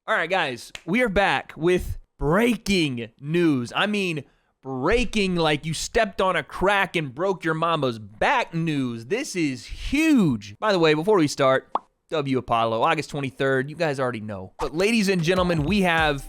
All right, guys, we are back with breaking news. I mean, breaking like you stepped on a crack and broke your mama's back news. This is huge. By the way, before we start, W Apollo, August 23rd, you guys already know. But ladies and gentlemen, we have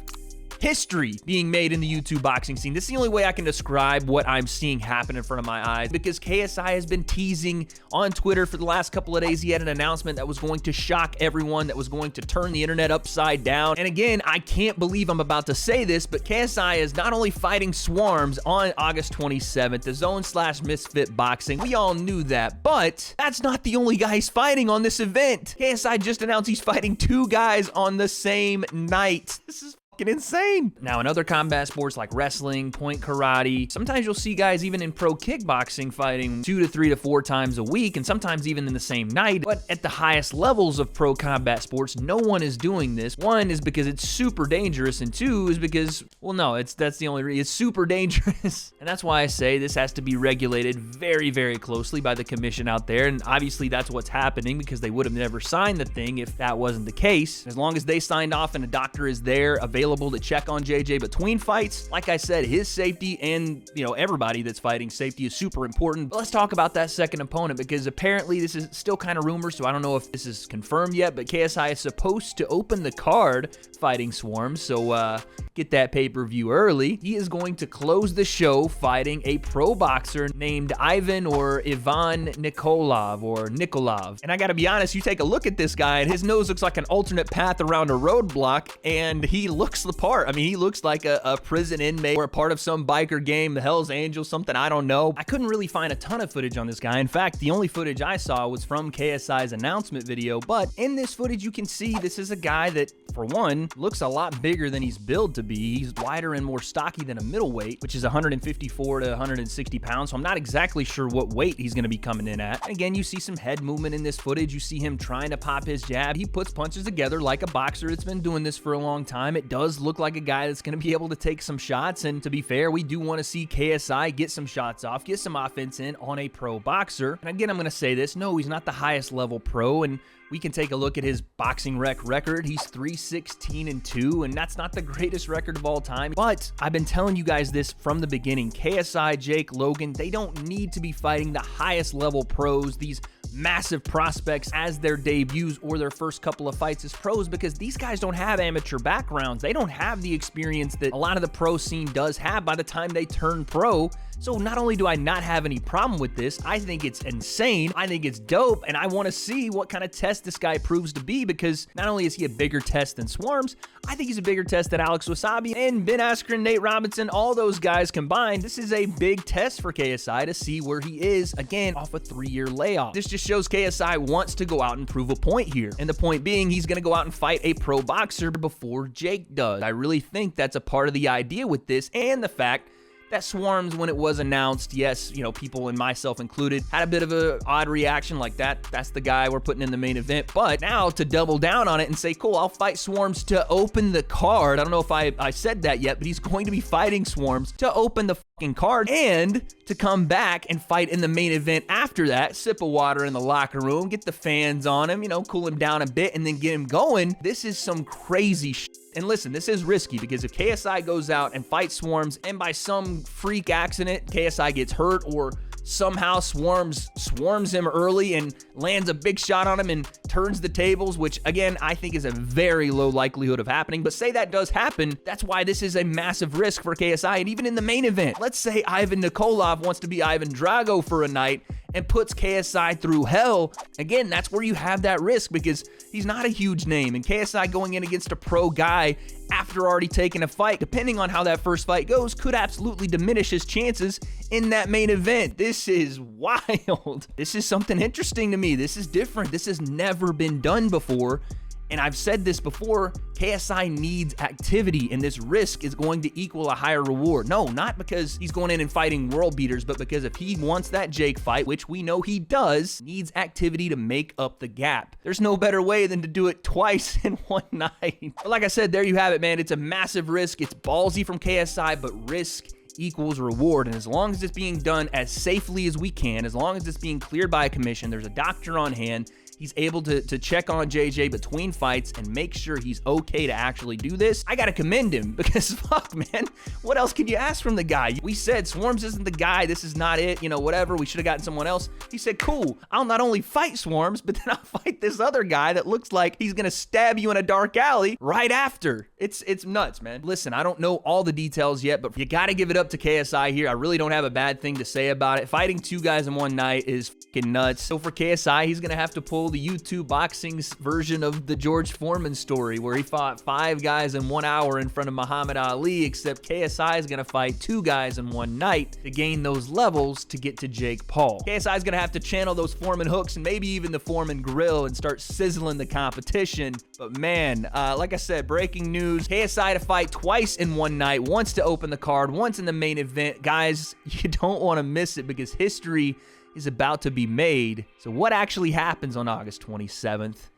history being made in the YouTube boxing scene. This is the only way I can describe what I'm seeing happen in front of my eyes, because KSI has been teasing on Twitter for the last couple of days. He had an announcement that was going to shock everyone, that was going to turn the internet upside down. And again, I can't believe I'm about to say this, but KSI is not only fighting Swarms on August 27th, the Zone/Misfit Boxing. We all knew that, but that's not the only guy he's fighting on this event. KSI just announced he's fighting 2 guys on the same night. This is insane. Now, in other combat sports like wrestling, point karate, sometimes you'll see guys even in pro kickboxing fighting 2 to 3 to 4 times a week, and sometimes even in the same night. But at the highest levels of pro combat sports, no one is doing this. 1 is because it's super dangerous, and 2 is because, well, no, that's the only reason. It's super dangerous. And that's why I say this has to be regulated very, very closely by the commission out there. And obviously that's what's happening, because they would have never signed the thing if that wasn't the case. As long as they signed off and a doctor is there available to check on JJ between fights, like I said, his safety and, everybody that's fighting safety is super important. But let's talk about that second opponent, because apparently this is still kind of rumors, so I don't know if this is confirmed yet, but KSI is supposed to open the card fighting Swarms, so get that pay-per-view early. He is going to close the show fighting a pro boxer named Ivan or Ivan Nikolov. And I gotta be honest, you take a look at this guy and his nose looks like an alternate path around a roadblock, and he looks the part. I mean, he looks like a prison inmate or a part of some biker game, the Hells Angels, something, I don't know. I couldn't really find a ton of footage on this guy. In fact, the only footage I saw was from KSI's announcement video, but in this footage you can see this is a guy that, for one, looks a lot bigger than he's billed to be. He's wider and more stocky than a middleweight, which is 154 to 160 pounds, so I'm not exactly sure what weight he's going to be coming in at. And again, you see some head movement in this footage. You see him trying to pop his jab. He puts punches together like a boxer that's been doing this for a long time. It does look like a guy that's going to be able to take some shots, and to be fair, we do want to see KSI get some shots off, get some offense in on a pro boxer. And again, I'm going to say this, no, he's not the highest level pro, and we can take a look at his boxing record. He's 3-16-2, and that's not the greatest record of all time. But I've been telling you guys this from the beginning. KSI, Jake, Logan, they don't need to be fighting the highest level pros, these massive prospects, as their debuts or their first couple of fights as pros, because these guys don't have amateur backgrounds. They don't have the experience that a lot of the pro scene does have by the time they turn pro. So not only do I not have any problem with this, I think it's insane, I think it's dope, and I want to see what kind of test this guy proves to be, because not only is he a bigger test than Swarms, I think he's a bigger test than Alex Wasabi and Ben Askren, Nate Robinson, all those guys combined. This is a big test for KSI to see where he is, again, off a 3-year layoff. This just shows KSI wants to go out and prove a point here, and the point being he's going to go out and fight a pro boxer before Jake does. I really think that's a part of the idea with this, and the fact that Swarms, when it was announced, yes, people and myself included, had a bit of an odd reaction like that's the guy we're putting in the main event. But now to double down on it and say, cool, I'll fight Swarms to open the card. I don't know if I said that yet, but he's going to be fighting Swarms to open the fucking card and to come back and fight in the main event after that, sip of water in the locker room, get the fans on him, cool him down a bit, and then get him going. This is some crazy shit. And listen, this is risky, because if KSI goes out and fights Swarms and by some freak accident KSI gets hurt, or somehow Swarms swarms him early and lands a big shot on him and turns the tables, which again, I think is a very low likelihood of happening, but say that does happen, that's why this is a massive risk for KSI. And even in the main event, let's say Ivan Nikolov wants to be Ivan Drago for a night and puts KSI through hell, again, that's where you have that risk, because he's not a huge name, and KSI going in against a pro guy after already taking a fight, depending on how that first fight goes, could absolutely diminish his chances in that main event. This is wild. This is something interesting to me. This is different. This has never been done before. And I've said this before, KSI needs activity, and this risk is going to equal a higher reward. No, not because he's going in and fighting world beaters, but because if he wants that Jake fight, which we know he does, needs activity to make up the gap. There's no better way than to do it twice in one night. But like I said, there you have it, man. It's a massive risk. It's ballsy from KSI, but risk equals reward. And as long as it's being done as safely as we can, as long as it's being cleared by a commission, there's a doctor on hand, he's able to check on JJ between fights and make sure he's okay to actually do this. I gotta commend him because fuck, man, what else can you ask from the guy? We said Swarms isn't the guy, this is not it, you know, whatever, we should have gotten someone else. He said, cool, I'll not only fight Swarms, but then I'll fight this other guy that looks like he's gonna stab you in a dark alley right after. It's nuts, man. Listen, I don't know all the details yet, but you gotta give it up to KSI here. I really don't have a bad thing to say about it. Fighting 2 guys in one night is fucking nuts. So for KSI, he's gonna have to pull the YouTube boxing's version of the George Foreman story where he fought 5 guys in 1 hour in front of Muhammad Ali, except KSI is gonna fight 2 guys in one night to gain those levels to get to Jake Paul. KSI is gonna have to channel those Foreman hooks and maybe even the Foreman grill and start sizzling the competition. But man, like I said, breaking news, KSI to fight twice in one night, once to open the card, once in the main event. Guys, you don't want to miss it because history is about to be made. So what actually happens on August 27th?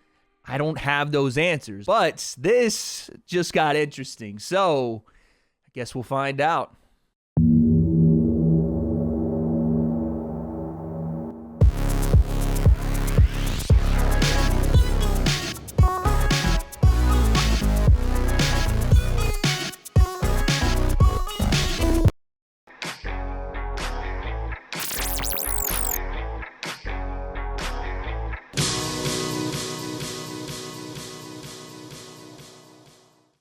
I don't have those answers, but this just got interesting. So I guess we'll find out.